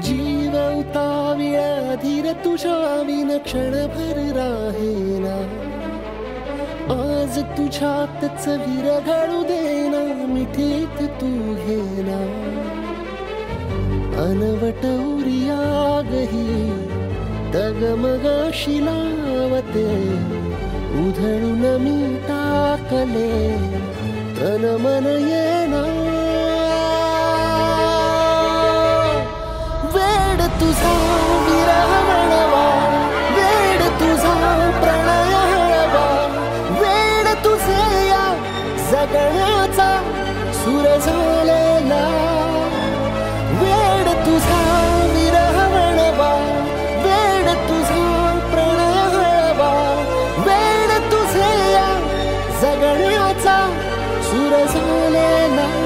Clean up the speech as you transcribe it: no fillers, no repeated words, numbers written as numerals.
जीव उताविळा धीर तुझ्या क्षणभर राहेना. आज तुझ्यातच विरघळू देना, मिठीत तू घेना. अनवट उरियागही डगमगाशी लावते, उधळून मी टाकले तन मन येना. वेड तुझा विरह वळवा, वेड तुझा प्रणय हळवा, वेड तुझे या जगण्याचा सूर झालेला. वेड तुझा विरह वळवा, वेड तुझा प्रणय हळवा, वेड तुझे या जगण्याचा सूर झालेला.